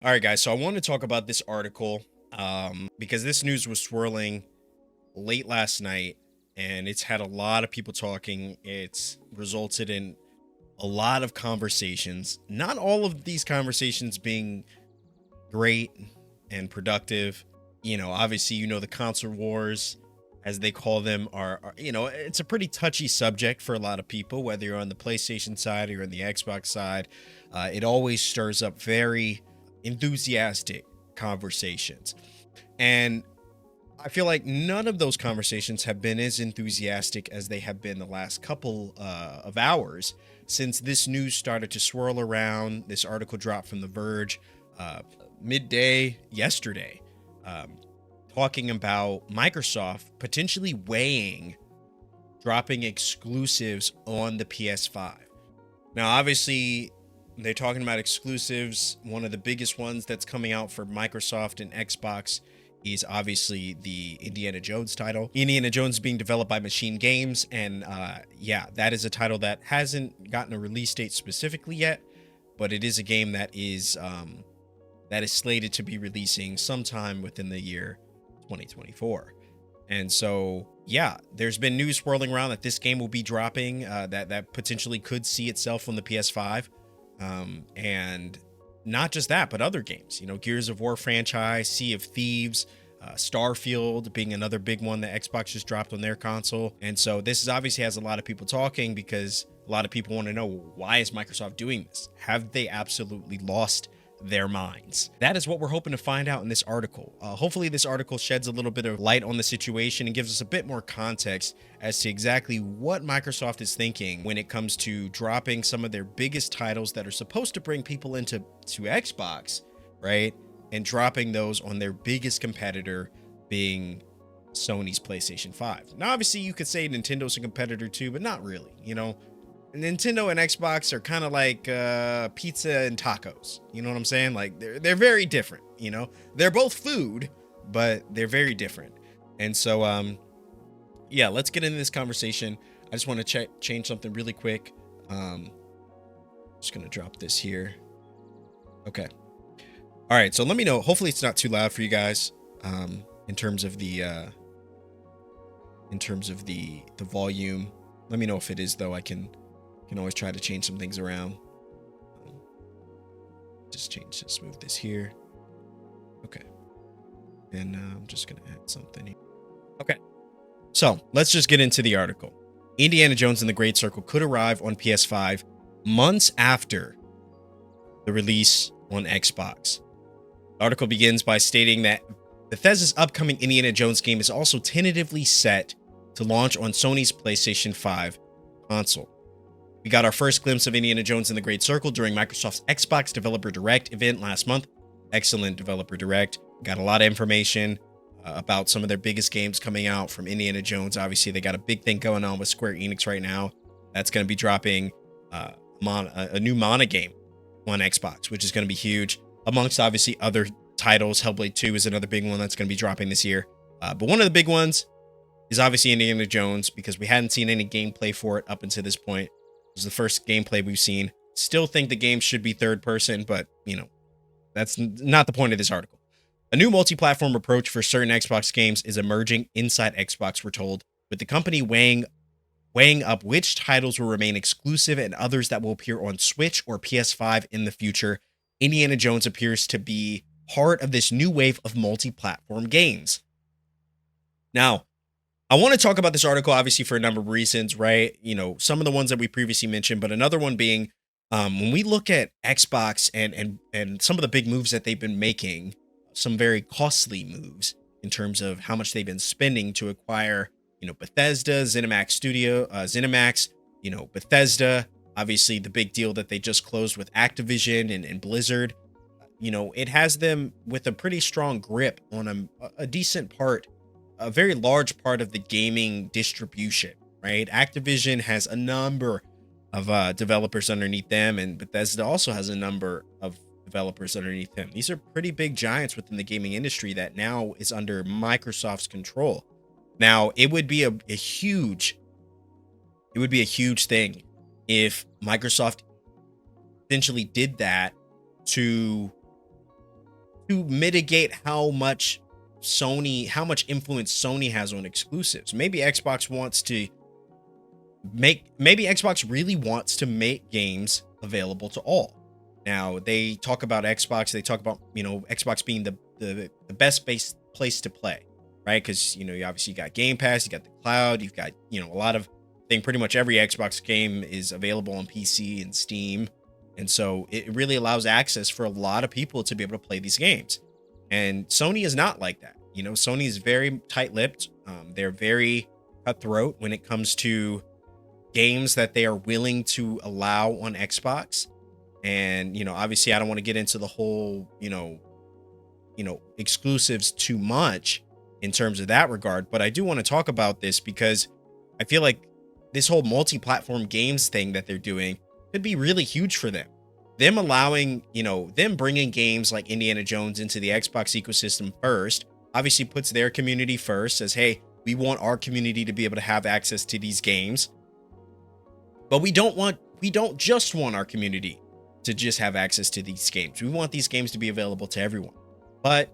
All right, guys. So I want to talk about this article because this news was swirling late last night and it's had a lot of people talking. It's resulted in a lot of conversations. Not all of these conversations being great and productive. Obviously, the console wars, as they call them, are it's a pretty touchy subject for a lot of people, whether you're on the PlayStation side or on the Xbox side. It always stirs up very enthusiastic conversations. And I feel like none of those conversations have been as enthusiastic as they have been the last couple of hours since this news started to swirl around. This article dropped from The Verge midday yesterday, um, talking about Microsoft potentially weighing dropping exclusives on the PS5. Now, obviously, they're talking about exclusives. One of the biggest ones that's coming out for Microsoft and Xbox is obviously the Indiana Jones title. Indiana Jones being developed by Machine Games, and yeah, that is a title that hasn't gotten a release date specifically yet, but it is a game that is slated to be releasing sometime within the year 2024. And so, yeah, there's been news swirling around that this game will be dropping, that potentially could see itself on the PS5, and not just that, but other games, Gears of War franchise, Sea of Thieves, Starfield being another big one that Xbox just dropped on their console. And so this is obviously has a lot of people talking because a lot of people want to know, why is Microsoft doing this? Have they absolutely lost their minds? That is what we're hoping to find out in this article. Hopefully this article sheds a little bit of light on the situation and gives us a bit more context as to exactly what Microsoft is thinking when it comes to dropping some of their biggest titles that are supposed to bring people into Xbox, right? And dropping those on their biggest competitor, being Sony's PlayStation 5. Now, obviously, you could say Nintendo's a competitor too, but not really. Nintendo and Xbox are kind of like pizza and tacos. You know what I'm saying? Like they're very different. They're both food, but they're very different. And so, yeah, let's get into this conversation. I just want to change something really quick. Just gonna drop this here. Okay. All right. So let me know. Hopefully, it's not too loud for you guys. In terms of the volume. Let me know if it is, though. I can always try to change some things around. Just move this here. Okay. And I'm just going to add something here. Okay. So let's just get into the article. Indiana Jones and the Great Circle could arrive on PS5 months after the release on Xbox. The article begins by stating that Bethesda's upcoming Indiana Jones game is also tentatively set to launch on Sony's PlayStation 5 console. We got our first glimpse of Indiana Jones and the Great Circle during Microsoft's Xbox Developer Direct event last month. Excellent Developer Direct. Got a lot of information about some of their biggest games coming out from Indiana Jones. Obviously, they got a big thing going on with Square Enix right now. That's going to be dropping a new Mana game on Xbox, which is going to be huge. Amongst, obviously, other titles, Hellblade 2 is another big one that's going to be dropping this year. But one of the big ones is obviously Indiana Jones, because we hadn't seen any gameplay for it up until this point. It was the first gameplay we've seen. Still think the game should be third person, but, that's not the point of this article. A new multi-platform approach for certain Xbox games is emerging inside Xbox, we're told, with the company weighing up which titles will remain exclusive and others that will appear on Switch or PS5 in the future. Indiana Jones appears to be part of this new wave of multi-platform games. Now, I want to talk about this article, obviously, for a number of reasons, right? Some of the ones that we previously mentioned, but another one being when we look at Xbox and some of the big moves that they've been making, some very costly moves in terms of how much they've been spending to acquire, Bethesda, ZeniMax, Bethesda, obviously the big deal that they just closed with Activision and Blizzard. It has them with a pretty strong grip on a decent part, a very large part of the gaming distribution, right? Activision has a number of developers underneath them, and Bethesda also has a number of developers underneath them. These are pretty big giants within the gaming industry that now is under Microsoft's control. Now, it would be a huge thing if Microsoft essentially did that to to mitigate how much influence Sony has on exclusives. Maybe Xbox really wants to make games available to all. Now, they talk about Xbox, they talk about, Xbox being the best place to play, right? Because, you obviously got Game Pass, you got the cloud, you've got, a lot of, I think pretty much every Xbox game is available on PC and Steam. And so it really allows access for a lot of people to be able to play these games. And Sony is not like that. Sony is very tight-lipped. They're very cutthroat when it comes to games that they are willing to allow on Xbox. And, obviously I don't want to get into the whole, exclusives too much in terms of that regard, but I do want to talk about this because I feel like this whole multi-platform games thing that they're doing could be really huge for them. Them allowing, them bringing games like Indiana Jones into the Xbox ecosystem first, obviously puts their community first, says, hey, we want our community to be able to have access to these games. But we don't just want our community to just have access to these games. We want these games to be available to everyone. But,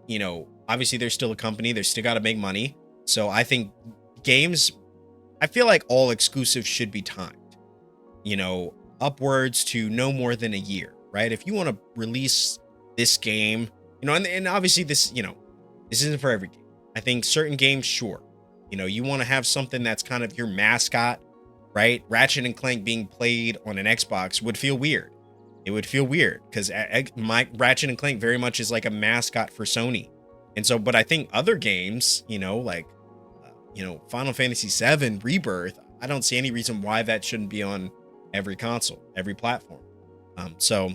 obviously they're still a company. They're still got to make money. So I think I feel like all exclusives should be timed, upwards to no more than a year, right? If you want to release this game, and obviously this isn't for every game. I think certain games, sure. You want to have something that's kind of your mascot, right? Ratchet and Clank being played on an Xbox would feel weird. It would feel weird because my Ratchet and Clank very much is like a mascot for Sony. And so, but I think other games, like, Final Fantasy VII Rebirth, I don't see any reason why that shouldn't be on every console, every platform. So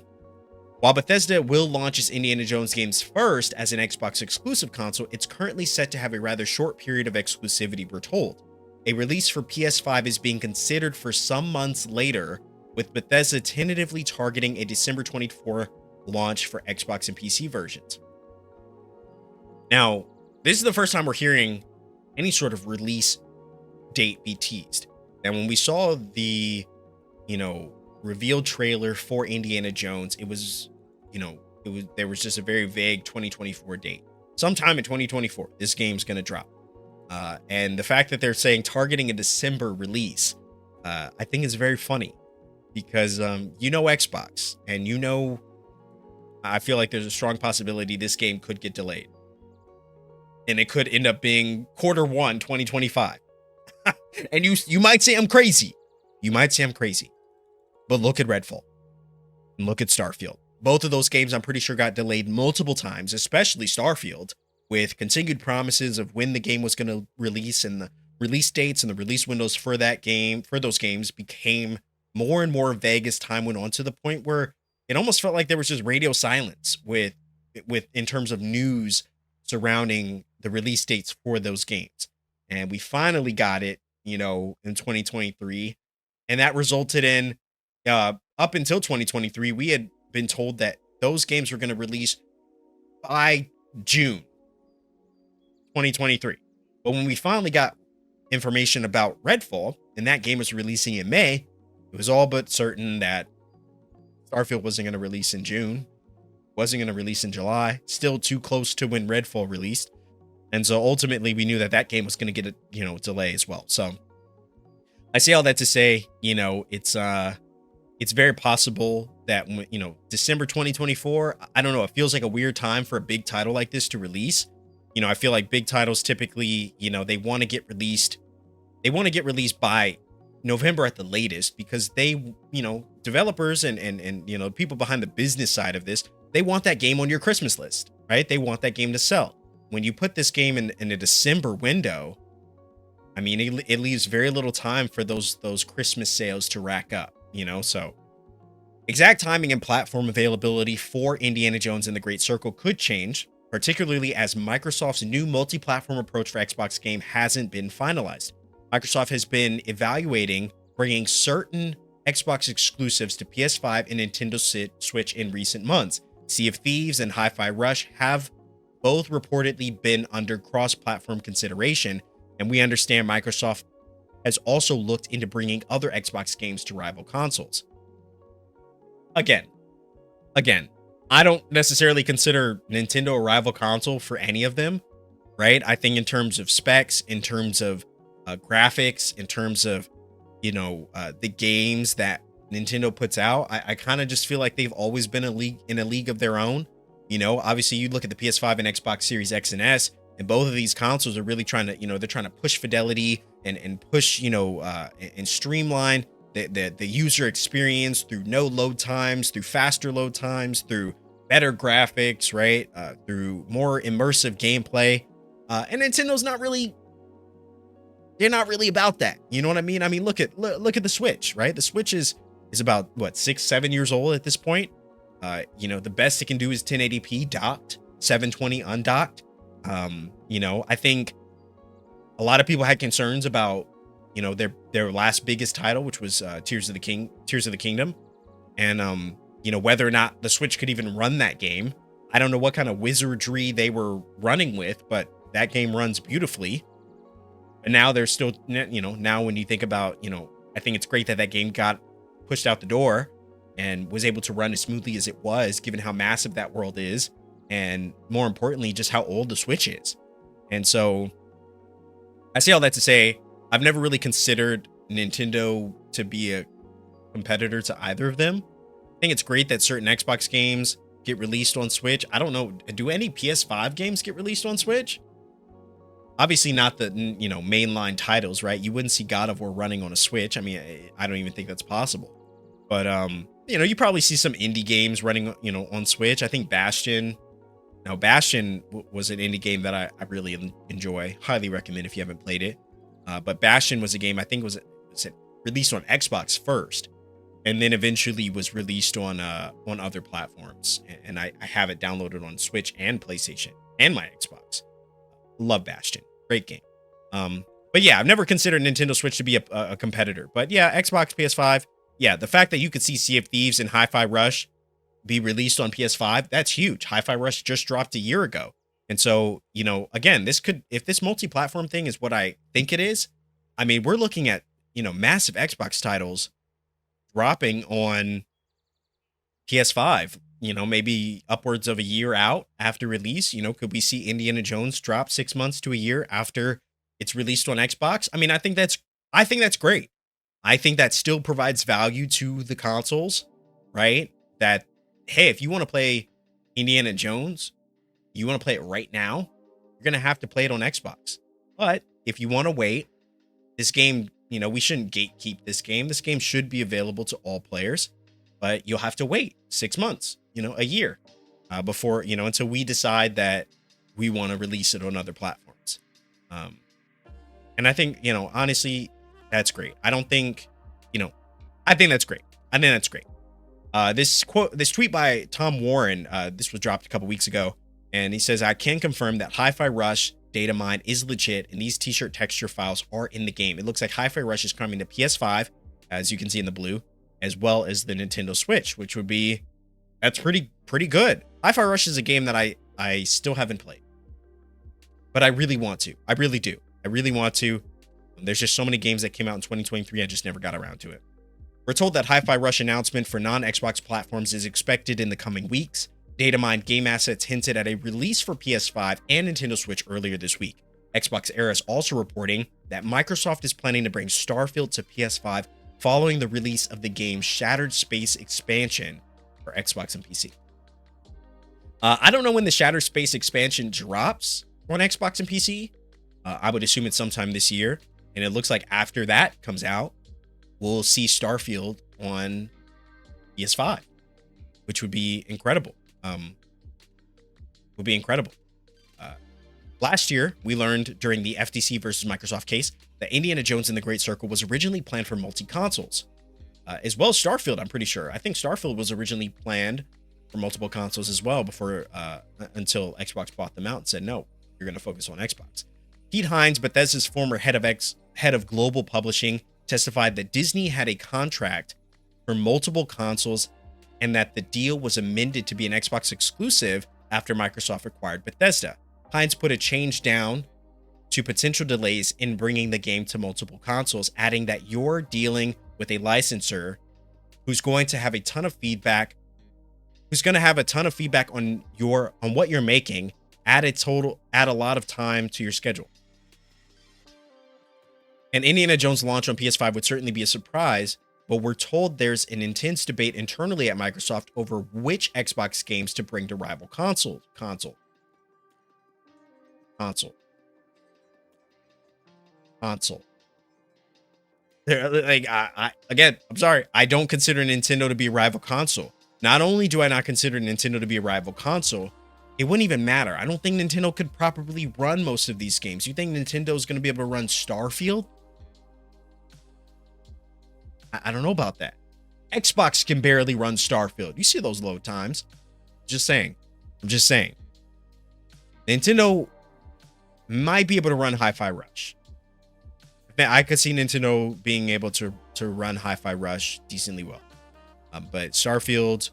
while Bethesda will launch its Indiana Jones games first as an Xbox exclusive console, it's currently set to have a rather short period of exclusivity, we're told. A release for PS5 is being considered for some months later, with Bethesda tentatively targeting a December 24 launch for Xbox and PC versions. Now, this is the first time we're hearing any sort of release date be teased. Now, when we saw the, revealed trailer for Indiana Jones, there was just a very vague 2024 date. Sometime in 2024, this game's going to drop. And the fact that they're saying targeting a December release, I think is very funny because, Xbox and I feel like there's a strong possibility this game could get delayed. And it could end up being Q1 2025. And you might say I'm crazy. But look at Redfall. And look at Starfield. Both of those games I'm pretty sure got delayed multiple times, especially Starfield, with continued promises of when the game was going to release, and the release dates and the release windows for those games became more and more vague as time went on, to the point where it almost felt like there was just radio silence with in terms of news surrounding the release dates for those games. And we finally got it, in 2023. And that resulted in, up until 2023, we had been told that those games were going to release by June 2023. But when we finally got information about Redfall, and that game was releasing in May, it was all but certain that Starfield wasn't going to release in June, wasn't going to release in July, still too close to when Redfall released. And so ultimately we knew that game was going to get a, delay as well. So I say all that to say, it's very possible that, December 2024, I don't know, it feels like a weird time for a big title like this to release. I feel like big titles typically, they want to get released. They want to get released by November at the latest, because they, developers and people behind the business side of this, they want that game on your Christmas list, right? They want that game to sell. When you put this game in a December window, I mean, it leaves very little time for those Christmas sales to rack up, so exact timing and platform availability for Indiana Jones and the Great Circle could change, particularly as Microsoft's new multi-platform approach for Xbox game hasn't been finalized. Microsoft has been evaluating bringing certain Xbox exclusives to PS5 and Nintendo Switch in recent months. Sea of Thieves and Hi-Fi Rush have both reportedly been under cross-platform consideration, and we understand Microsoft has also looked into bringing other Xbox games to rival consoles. Again, I don't necessarily consider Nintendo a rival console for any of them, right? I think in terms of specs, in terms of graphics, in terms of the games that Nintendo puts out, I kind of just feel like they've always been a league of their own. Obviously you look at the PS5 and Xbox Series X and S, and both of these consoles are really trying to, they're trying to push fidelity and push, and streamline the user experience through no load times, through faster load times, through better graphics, right? Through more immersive gameplay. And Nintendo's not really, they're not really about that. You know what I mean? I mean, look at the Switch, right? The Switch is about what, 6-7 years old at this point. The best it can do is 1080p docked, 720 undocked. I think a lot of people had concerns about, their last biggest title, which was Tears of the Kingdom, and whether or not the Switch could even run that game. I don't know what kind of wizardry they were running with, but that game runs beautifully. And now they're still, now when you think about, I think it's great that that game got pushed out the door and was able to run as smoothly as it was, given how massive that world is, and more importantly, just how old the Switch is. And so I say all that to say, I've never really considered Nintendo to be a competitor to either of them. I think it's great that certain Xbox games get released on Switch. I don't know, do any PS5 games get released on Switch? Obviously not the, mainline titles, right? You wouldn't see God of War running on a Switch. I mean, I don't even think that's possible. But, you probably see some indie games running, on Switch. I think Bastion. Now, Bastion was an indie game that I really enjoy. Highly recommend if you haven't played it. But Bastion was a game, I think was it released on Xbox first, and then eventually was released on other platforms. And I have it downloaded on Switch and PlayStation and my Xbox. Love Bastion. Great game. But yeah, I've never considered Nintendo Switch to be a competitor. But yeah, Xbox, PS5. Yeah, the fact that you could see Sea of Thieves and Hi-Fi Rush be released on PS5, that's huge. Hi-Fi Rush just dropped a year ago. And so, again, if this multi-platform thing is what I think it is, I mean, we're looking at, massive Xbox titles dropping on PS5, maybe upwards of a year out after release. Could we see Indiana Jones drop 6 months to a year after it's released on Xbox? I mean, I think that's great. I think that still provides value to the consoles, right? That, hey, if you want to play Indiana Jones, you want to play it right now, you're going to have to play it on Xbox. But if you want to wait, this game, we shouldn't gatekeep this game. This game should be available to all players, but you'll have to wait 6 months, a year, before, until we decide that we want to release it on other platforms. And I think, honestly, that's great. I don't think, I think that's great. I think that's great. This tweet by Tom Warren, this was dropped a couple weeks ago, and he says, I can confirm that Hi-Fi Rush data mine is legit, and these t-shirt texture files are in the game. It looks like Hi-Fi Rush is coming to PS5, as you can see in the blue, as well as the Nintendo Switch, which would be, that's pretty good. Hi-Fi Rush is a game that I still haven't played, but I really want to. I really do. I really want to. There's just so many games that came out in 2023, I just never got around to it. We're told that Hi-Fi Rush announcement for non-Xbox platforms is expected in the coming weeks. Datamine Game Assets hinted at a release for PS5 and Nintendo Switch earlier this week. Xbox Era is also reporting that Microsoft is planning to bring Starfield to PS5 following the release of the game's Shattered Space expansion for Xbox and PC. I don't know when the Shattered Space expansion drops on Xbox and PC. I would assume it's sometime this year. And it looks like after that comes out, we'll see Starfield on PS5, which would be incredible. Would be incredible. Last year, we learned during the FTC versus Microsoft case that Indiana Jones and the Great Circle was originally planned for multi-consoles, as well as Starfield, I'm pretty sure. I think Starfield was originally planned for multiple consoles as well before until Xbox bought them out and said, no, you're going to focus on Xbox. Pete Hines, Bethesda's former head of global publishing, testified that Disney had a contract for multiple consoles and that the deal was amended to be an Xbox exclusive after Microsoft acquired Bethesda. Hines put a change down to potential delays in bringing the game to multiple consoles, adding that you're dealing with a licensor who's going to have a ton of feedback, who's going to have a ton of feedback on what you're making, add a lot of time to your schedule. And Indiana Jones launch on PS5 would certainly be a surprise, but we're told there's an intense debate internally at Microsoft over which Xbox games to bring to rival console. Like, again, I'm sorry, I don't consider Nintendo to be a rival console. Not only do I not consider Nintendo to be a rival console, it wouldn't even matter. I don't think Nintendo could properly run most of these games. You think Nintendo is going to be able to run Starfield? I don't know about that. Xbox can barely run Starfield. You see those load times. Just saying. I'm just saying. Nintendo might be able to run Hi-Fi Rush. I could see Nintendo being able to run Hi-Fi Rush decently well. But Starfield,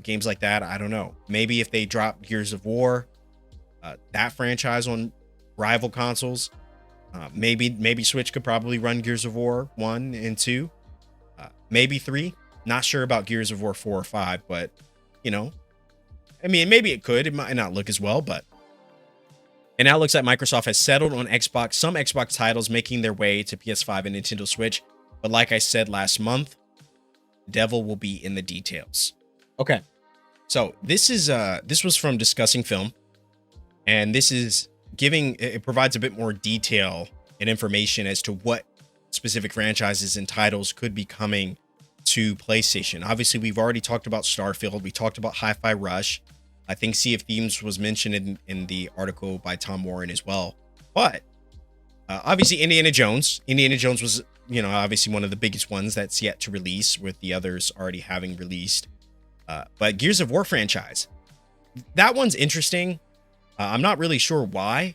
games like that, I don't know. Maybe if they drop Gears of War, that franchise on rival consoles, maybe Switch could probably run Gears of War 1 and 2. Maybe 3. Not sure about Gears of War 4 or 5, but, maybe it could. It might not look as well, but. And now it looks like Microsoft has settled on some Xbox titles making their way to PS5 and Nintendo Switch. But like I said last month, devil will be in the details. Okay. So this was from Discussing Film. And this is it provides a bit more detail and information as to what specific franchises and titles could be coming to PlayStation. Obviously, we've already talked about Starfield. We talked about Hi-Fi Rush. I think Sea of Thieves was mentioned in the article by Tom Warren as well. But obviously, Indiana Jones. Indiana Jones was, obviously one of the biggest ones that's yet to release, with the others already having released. But Gears of War franchise. That one's interesting. I'm not really sure why.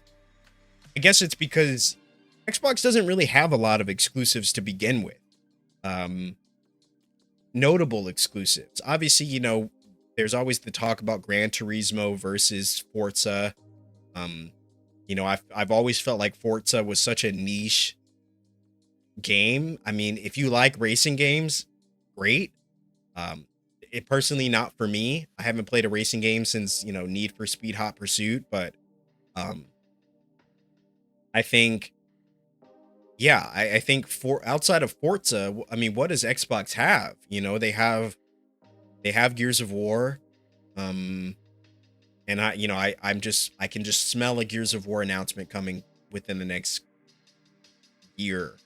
I guess it's because Xbox doesn't really have a lot of exclusives to begin with. Notable exclusives. Obviously, there's always the talk about Gran Turismo versus Forza. I've always felt like Forza was such a niche game. I mean, if you like racing games, great. It personally not for me. I haven't played a racing game since, Need for Speed Hot Pursuit, but I think I think outside of Forza, what does Xbox have? They have Gears of War, and I can just smell a Gears of War announcement coming within the next year.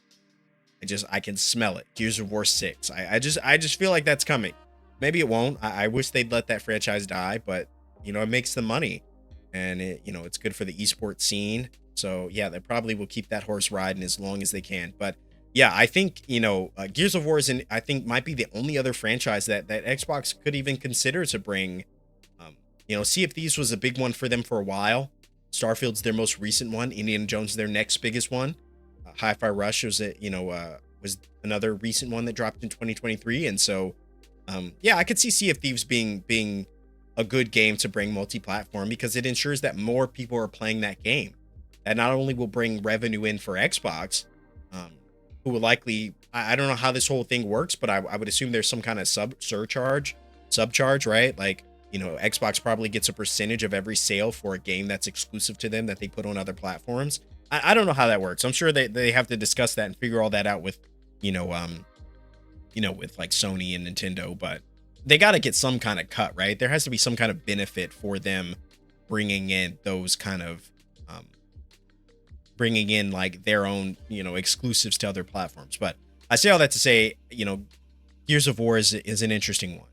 I can smell it. Gears of War 6. I just feel like that's coming. Maybe it won't. I wish they'd let that franchise die, but it makes them money, and it's good for the esports scene. So yeah, they probably will keep that horse riding as long as they can. But yeah, I think, Gears of War I think might be the only other franchise that Xbox could even consider to bring. Sea of Thieves was a big one for them for a while. Starfield's their most recent one. Indiana Jones is their next biggest one. Hi-Fi Rush was was another recent one that dropped in 2023. And so, I could see Sea of Thieves being a good game to bring multi-platform, because it ensures that more people are playing that game. That not only will bring revenue in for Xbox, who will likely, I don't know how this whole thing works, but I would assume there's some kind of subcharge, right? Like, Xbox probably gets a percentage of every sale for a game that's exclusive to them that they put on other platforms. I don't know how that works. I'm sure they have to discuss that and figure all that out with, with like Sony and Nintendo, but they got to get some kind of cut, right? There has to be some kind of benefit for them bringing in those kind of, bringing in like their own, exclusives to other platforms. But I say all that to say, Gears of War is an interesting one,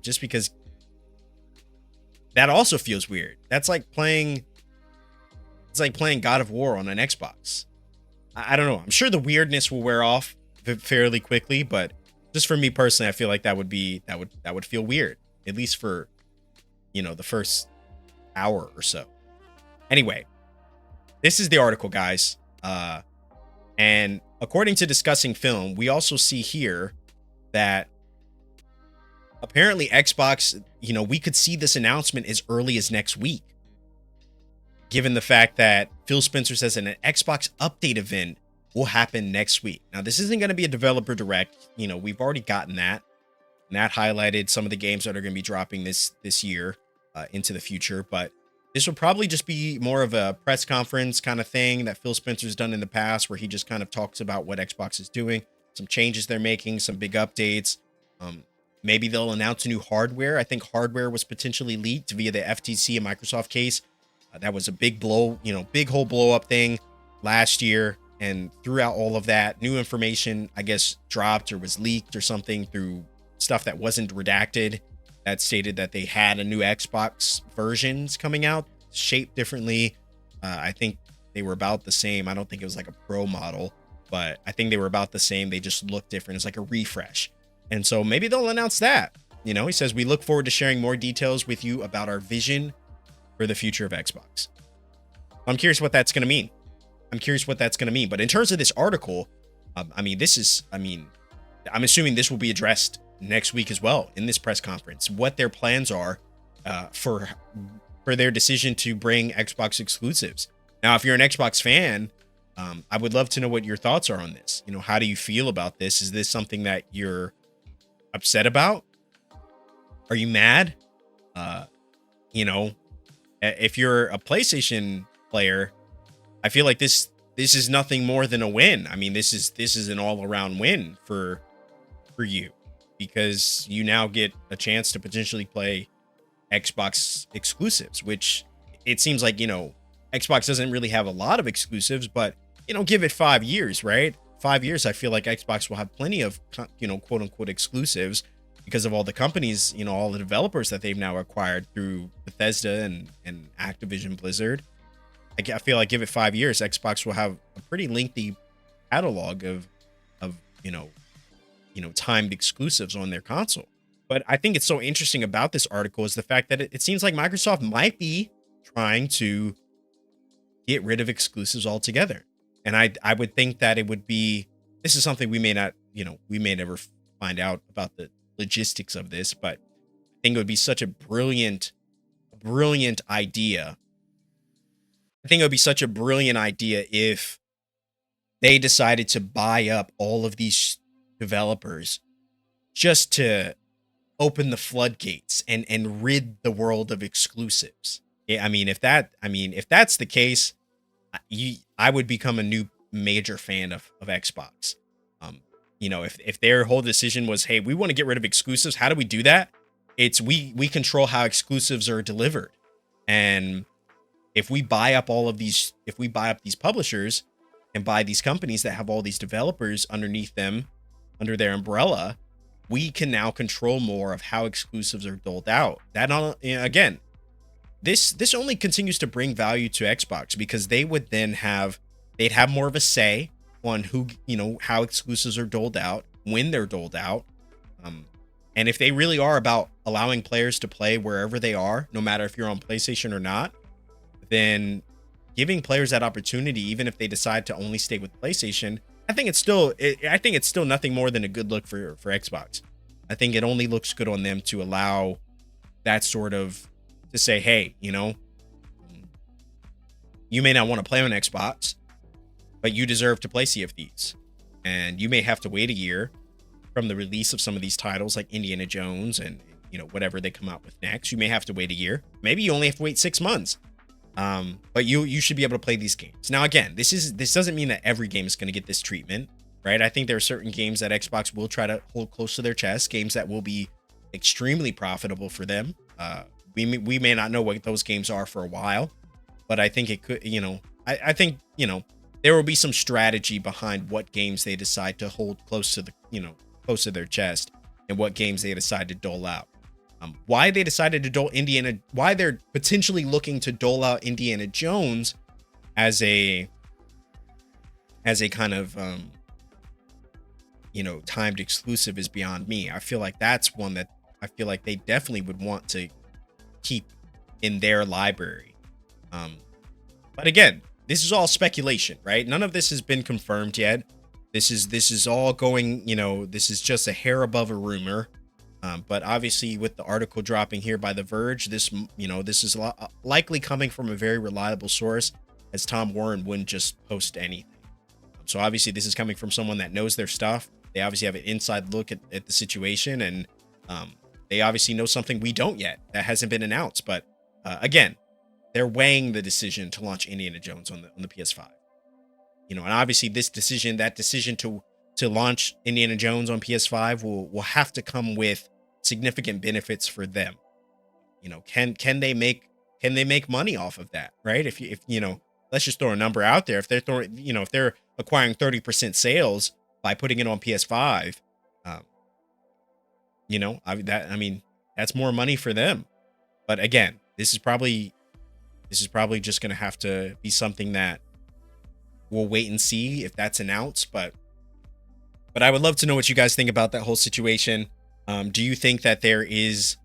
just because that also feels weird. That's like playing, it's like playing God of War on an Xbox. I don't know. I'm sure the weirdness will wear off fairly quickly, but just for me personally, I feel like that would feel weird, at least for, the first hour or so. Anyway, this is the article, guys. And according to Discussing Film, we also see here that apparently Xbox, we could see this announcement as early as next week, given the fact that Phil Spencer says an Xbox update event will happen next week. Now, this isn't going to be a developer direct. We've already gotten that. And that highlighted some of the games that are going to be dropping this year into the future. But this will probably just be more of a press conference kind of thing that Phil Spencer's done in the past, where he just kind of talks about what Xbox is doing, some changes they're making, some big updates. Maybe they'll announce new hardware. I think hardware was potentially leaked via the FTC and Microsoft case. That was a big big whole blow up thing last year. And throughout all of that, new information, I guess, dropped or was leaked or something through stuff that wasn't redacted that stated that they had a new Xbox versions coming out, shaped differently. I think they were about the same. I don't think it was like a pro model, but I think they were about the same. They just looked different. It's like a refresh. And so maybe they'll announce that. He says, we look forward to sharing more details with you about our vision for the future of Xbox. I'm curious what that's going to mean. But in terms of this article, I'm assuming this will be addressed next week as well in this press conference, what their plans are for their decision to bring Xbox exclusives. Now, if you're an Xbox fan, I would love to know what your thoughts are on this. How do you feel about this? Is this something that you're upset about? Are you mad? If you're a PlayStation player, I feel like this is nothing more than a win. I mean, this is an all-around win for you, because you now get a chance to potentially play Xbox exclusives, which it seems like, Xbox doesn't really have a lot of exclusives, but, give it 5 years, right? 5 years, I feel like Xbox will have plenty of, quote unquote exclusives because of all the companies, all the developers that they've now acquired through Bethesda and Activision Blizzard. I feel like give it 5 years, Xbox will have a pretty lengthy catalog of timed exclusives on their console. But I think it's so interesting about this article is the fact that it seems like Microsoft might be trying to get rid of exclusives altogether. And I would think that it would be, this is something we may never find out about the logistics of this, but I think it would be such a brilliant idea. I think it would be such a brilliant idea if they decided to buy up all of these developers just to open the floodgates and rid the world of exclusives. If that's the case, I would become a new major fan of Xbox. If their whole decision was, hey, we want to get rid of exclusives, how do we do that? It's we control how exclusives are delivered. And if we buy up these publishers and buy these companies that have all these developers underneath them, under their umbrella, we can now control more of how exclusives are doled out. Again, this only continues to bring value to Xbox, because they would then they'd have more of a say on how exclusives are doled out, when they're doled out. And if they really are about allowing players to play wherever they are, no matter if you're on PlayStation or not, then giving players that opportunity, even if they decide to only stay with PlayStation, I think it's still nothing more than a good look for Xbox. I think it only looks good on them to allow that sort of, to say, hey, you may not want to play on Xbox, but you deserve to play Sea of Thieves. And you may have to wait a year from the release of some of these titles like Indiana Jones and, whatever they come out with next. You may have to wait a year. Maybe you only have to wait 6 months. But you should be able to play these games. Now, again, this doesn't mean that every game is going to get this treatment, right? I think there are certain games that Xbox will try to hold close to their chest, games that will be extremely profitable for them. We may not know what those games are for a while, but I think it could, I think, there will be some strategy behind what games they decide to hold close to their chest and what games they decide to dole out. Why they decided to why they're potentially looking to dole out Indiana Jones as a kind of, timed exclusive is beyond me. I feel like that's one that I feel like they definitely would want to keep in their library. But again, this is all speculation, right? None of this has been confirmed yet. This is all going, this is just a hair above a rumor. But obviously, with the article dropping here by The Verge, this is likely coming from a very reliable source, as Tom Warren wouldn't just post anything. So obviously, this is coming from someone that knows their stuff. They obviously have an inside look at the situation, and They obviously know something we don't yet that hasn't been announced. But again, they're weighing the decision to launch Indiana Jones on the PS5. And obviously that decision to launch Indiana Jones on PS5 will have to come with significant benefits for them. Can they make money off of that, right? If let's just throw a number out there. If they're acquiring 30% sales by putting it on PS5, that's more money for them. But again, this is probably just going to have to be something that we'll wait and see if that's announced. But I would love to know what you guys think about that whole situation. Do you think that there is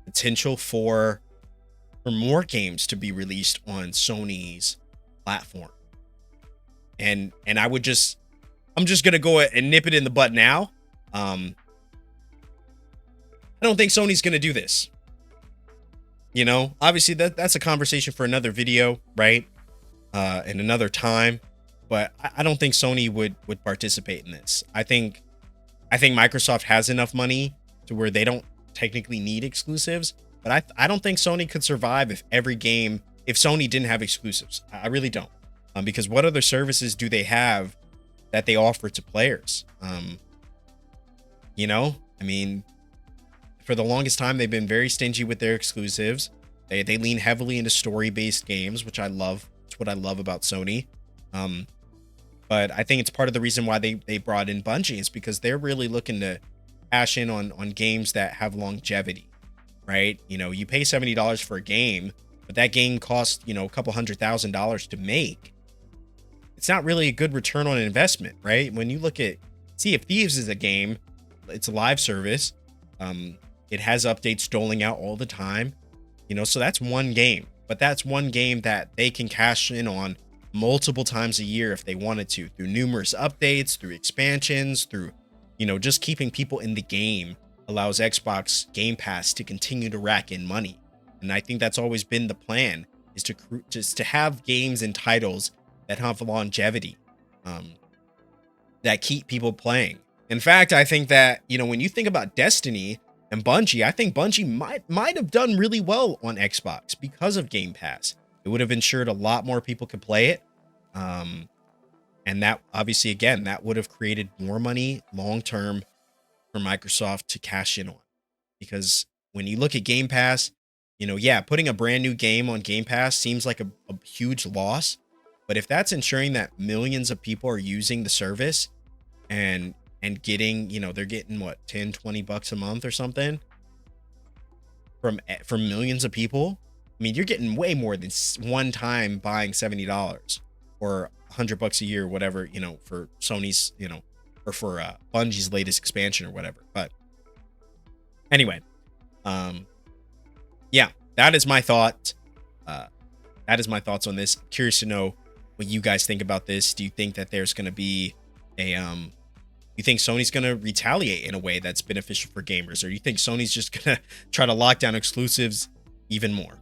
potential for more games to be released on Sony's platform? And I'm just gonna go and nip it in the bud now. I don't think Sony's gonna do this. Obviously that's a conversation for another video, right? And another time. But I don't think Sony would participate in this. I think Microsoft has enough money to where they don't technically need exclusives. But I don't think Sony could survive if Sony didn't have exclusives. I really don't. Because what other services do they have that they offer to players? For the longest time, they've been very stingy with their exclusives. They lean heavily into story-based games, which I love. It's what I love about Sony. But I think it's part of the reason why they brought in Bungie is because they're really looking to cash in on games that have longevity, right? You pay $70 for a game, but that game costs, a couple $100,000 to make. It's not really a good return on investment, right? When you look at Sea of Thieves is a game, it's a live service. It has updates doling out all the time, so that's one game, but that's one game that they can cash in on multiple times a year if they wanted to, through numerous updates, through expansions, through, just keeping people in the game allows Xbox Game Pass to continue to rack in money. And I think that's always been the plan, is to have games and titles that have longevity, that keep people playing. In fact, I think that, when you think about Destiny and Bungie, I think Bungie might have done really well on Xbox because of Game Pass. It would have ensured a lot more people could play it. And that obviously, again, that would have created more money long-term for Microsoft to cash in on. Because when you look at Game Pass, putting a brand new game on Game Pass seems like a huge loss. But if that's ensuring that millions of people are using the service and getting, they're getting what, 10, 20 bucks a month or something from millions of people. I mean, you're getting way more than one time buying $70 or $100 a year, whatever, for Sony's, or for Bungie's latest expansion or whatever. But anyway, yeah, that is my thought. That is my thoughts on this. I'm curious to know what you guys think about this. Do you think that there's going to be you think Sony's going to retaliate in a way that's beneficial for gamers, or you think Sony's just going to try to lock down exclusives even more?